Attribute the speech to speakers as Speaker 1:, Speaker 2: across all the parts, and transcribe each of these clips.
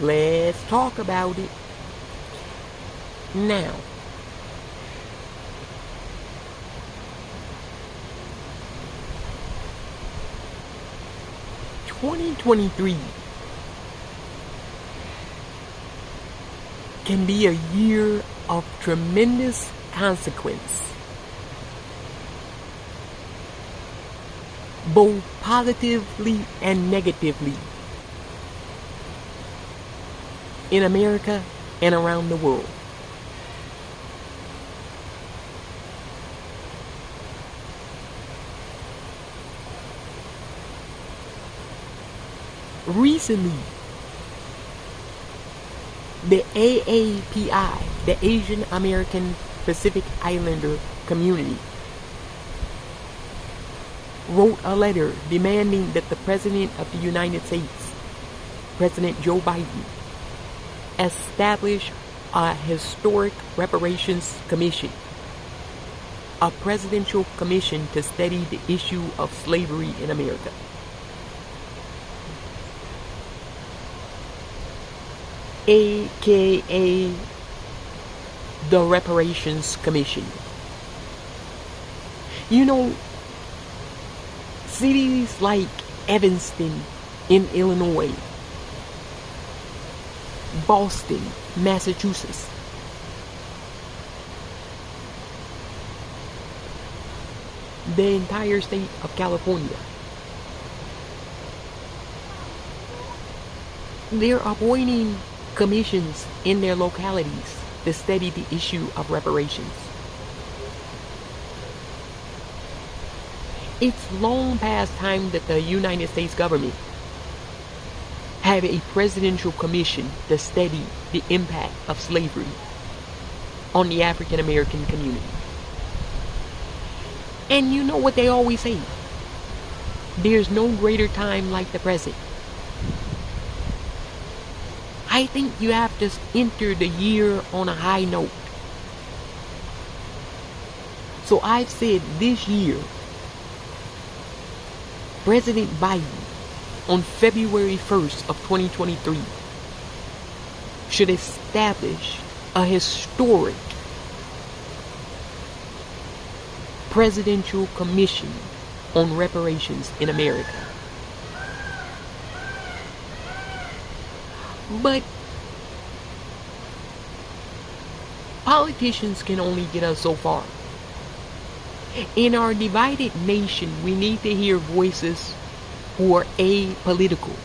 Speaker 1: Let's talk about it. Now, 2023 can be a year of tremendous consequence, both positively and negatively, in America and around the world. Recently, the AAPI, the Asian American Pacific Islander Community, wrote a letter demanding that the President of the United States, President Joe Biden, establish a historic reparations commission, a presidential commission to study the issue of slavery in America. AKA the Reparations Commission. You know, cities like Evanston in Illinois, Boston, Massachusetts, the entire state of California, they're appointing commissions in their localities to study the issue of reparations. It's long past time that the United States government have a presidential commission to study the impact of slavery on the African American community. And you know what they always say, there's no greater time like the present. I think you have to enter the year on a high note. So I've said this year, President Biden, on February 1st of 2023, should establish a historic presidential commission on reparations in America. But politicians can only get us so far. In our divided nation, we need to hear voices who are apolitical,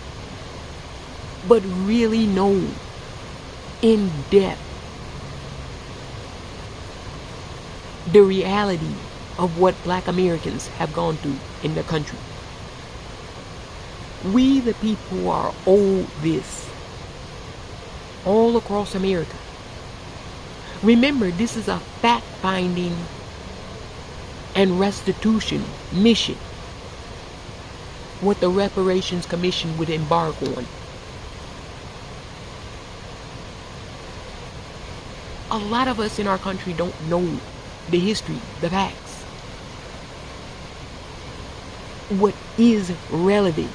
Speaker 1: but really know in depth the reality of what Black Americans have gone through in the country. We the people are owed this all across America. Remember, this is a fact-finding and restitution mission, what the Reparations Commission would embark on. A lot of us in our country don't know the history, the facts, what is relevant.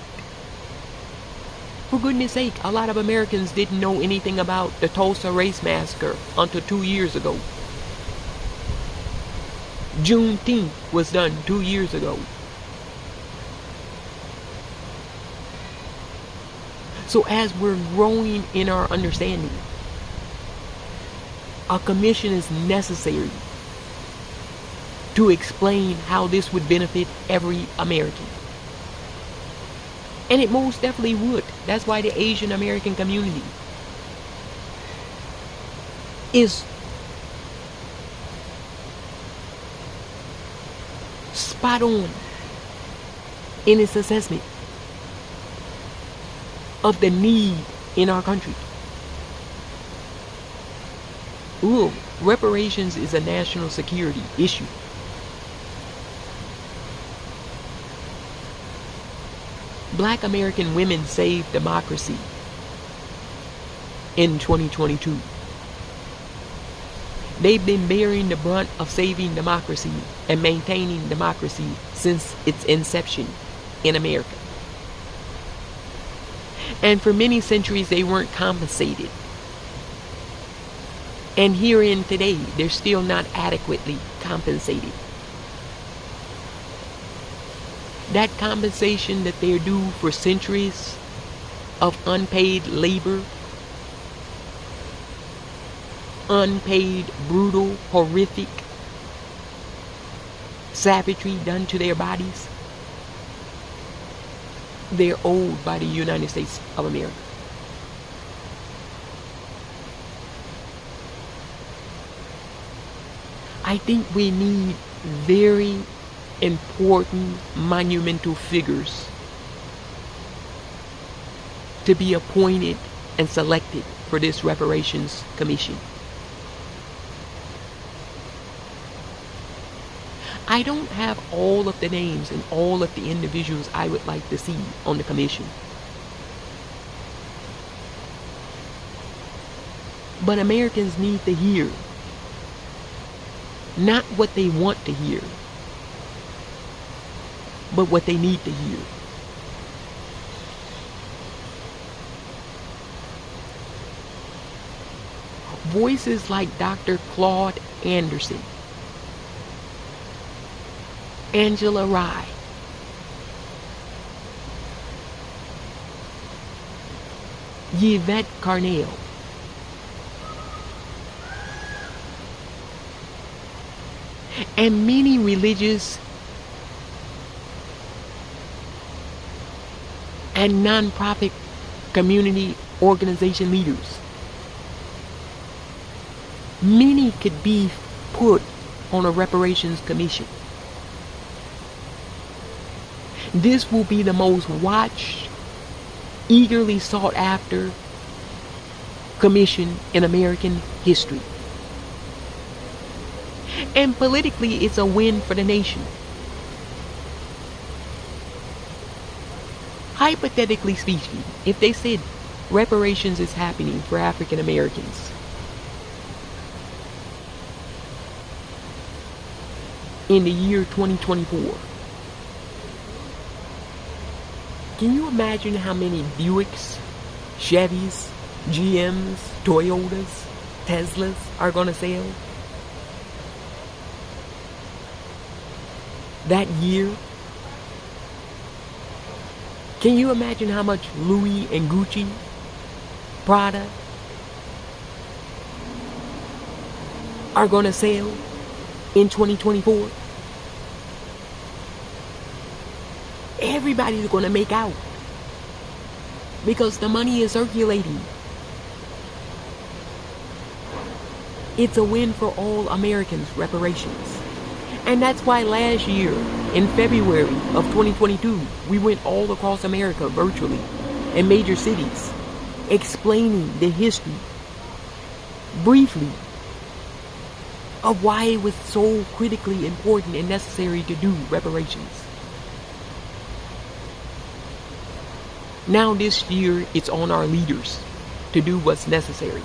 Speaker 1: For goodness sake, a lot of Americans didn't know anything about the Tulsa Race Massacre until 2 years ago. Juneteenth was done 2 years ago. So as we're growing in our understanding, a commission is necessary to explain how this would benefit every American. And it most definitely would. That's why the Asian American community is spot on in its assessment of the need in our country. Ooh, reparations is a national security issue. Black American women saved democracy in 2022. They've been bearing the brunt of saving democracy and maintaining democracy since its inception in America. And for many centuries, they weren't compensated. And herein today, they're still not adequately compensated. That compensation that they're due for centuries of unpaid labor, unpaid, brutal, horrific savagery done to their bodies, they're owed by the United States of America. I think we need very important, monumental figures to be appointed and selected for this Reparations Commission. I don't have all of the names and all of the individuals I would like to see on the commission. But Americans need to hear not what they want to hear, but what they need to hear. Voices like Dr. Claude Anderson, Angela Rye, Yvette Carnell, and many religious and non-profit community organization leaders. Many could be put on a reparations commission. This will be the most watched, eagerly sought after commission in American history. And politically, it's a win for the nation. Hypothetically speaking, if they said reparations is happening for African Americans in the year 2024, can you imagine how many Buicks, Chevys, GMs, Toyotas, Teslas are going to sell that year? Can you imagine how much Louis and Gucci, Prada are going to sell in 2024? Everybody's going to make out because the money is circulating. It's a win for all Americans, reparations. And that's why last year, in February of 2022, we went all across America virtually in major cities, explaining the history, briefly, of why it was so critically important and necessary to do reparations. Now this year, it's on our leaders to do what's necessary.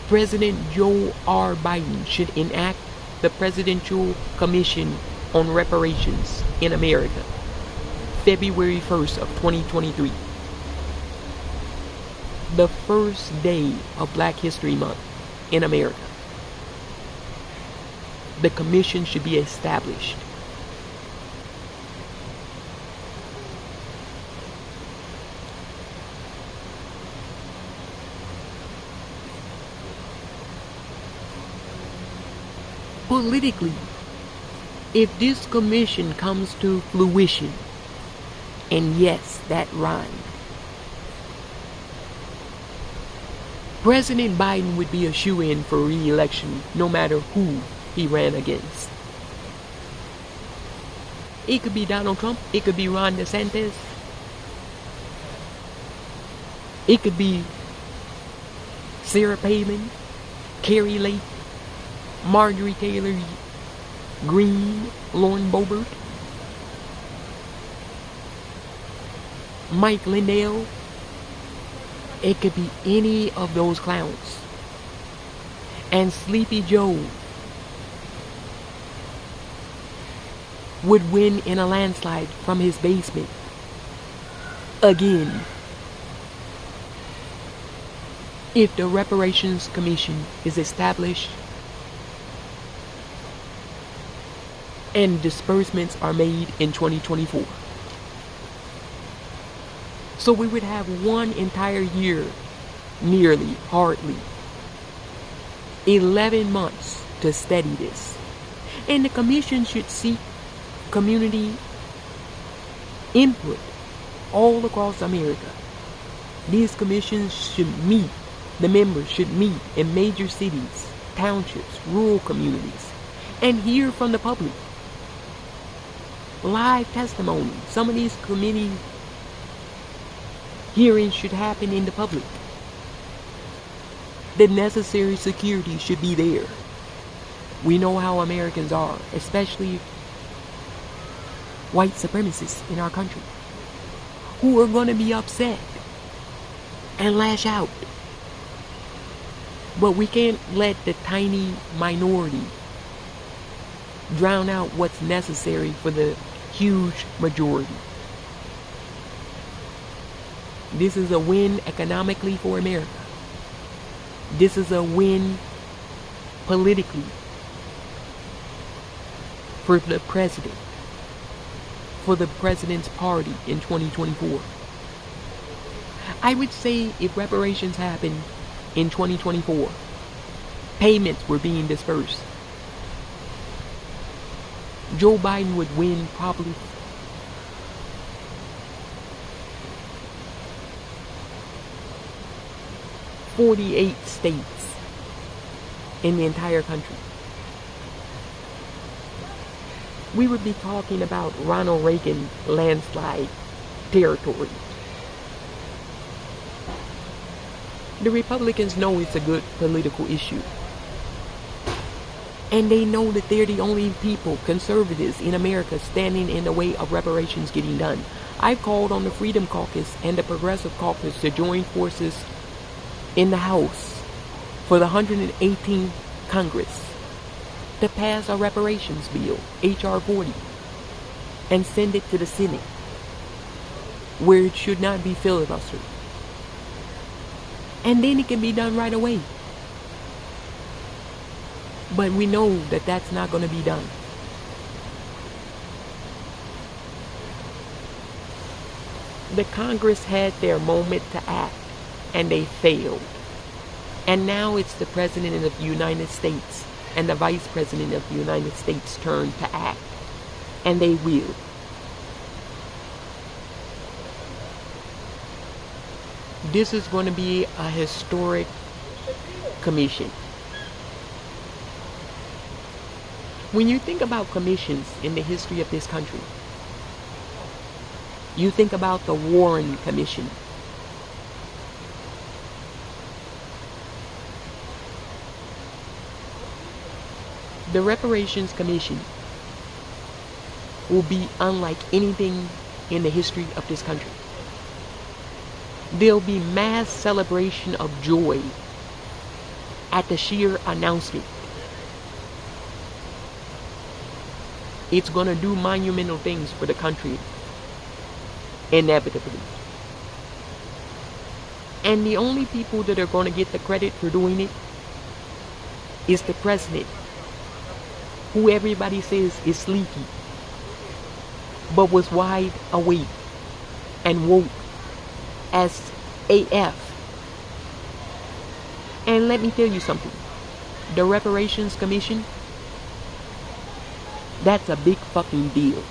Speaker 1: President Joe R. Biden should enact the Presidential Commission on Reparations in America, February 1st of 2023. The first day of Black History Month in America. The commission should be established. Politically, if this commission comes to fruition, and yes, that rhymed, President Biden would be a shoo-in for re-election no matter who he ran against. It could be Donald Trump, it could be Ron DeSantis, it could be Sarah Palin, Carrie Lake, Marjorie Taylor Greene, Lauren Boebert, Mike Lindell. It could be any of those clowns. And Sleepy Joe would win in a landslide from his basement again. If the Reparations Commission is established and disbursements are made in 2024. So we would have one entire year, nearly, hardly, 11 months to study this. And the commission should seek community input all across America. These commissions should meet, the members should meet in major cities, townships, rural communities, and hear from the public. Live testimony. Some of these committee hearings should happen in the public. The necessary security should be there. We know how Americans are, especially white supremacists in our country, who are going to be upset and lash out. But we can't let the tiny minority drown out what's necessary for the huge majority. This is a win economically for America. This is a win politically for the president, for the president's party in 2024. I would say if reparations happened in 2024, payments were being dispersed, Joe Biden would win probably 48 states in the entire country. We would be talking about Ronald Reagan landslide territory. The Republicans know it's a good political issue. And they know that they're the only people, conservatives in America, standing in the way of reparations getting done. I've called on the Freedom Caucus and the Progressive Caucus to join forces in the House for the 118th Congress to pass a reparations bill, H.R. 40, and send it to the Senate, where it should not be filibustered. And then it can be done right away. But we know that that's not going to be done. The Congress had their moment to act, and they failed. And now it's the President of the United States and the Vice President of the United States' turn to act. And they will. This is going to be a historic commission. When you think about commissions in the history of this country, you think about the Warren Commission. The Reparations Commission will be unlike anything in the history of this country. There'll be mass celebration of joy at the sheer announcement. It's going to do monumental things for the country, inevitably. And the only people that are going to get the credit for doing it is the president, who everybody says is sleepy, but was wide awake and woke as AF. And let me tell you something. The Reparations Commission, that's a big fucking deal.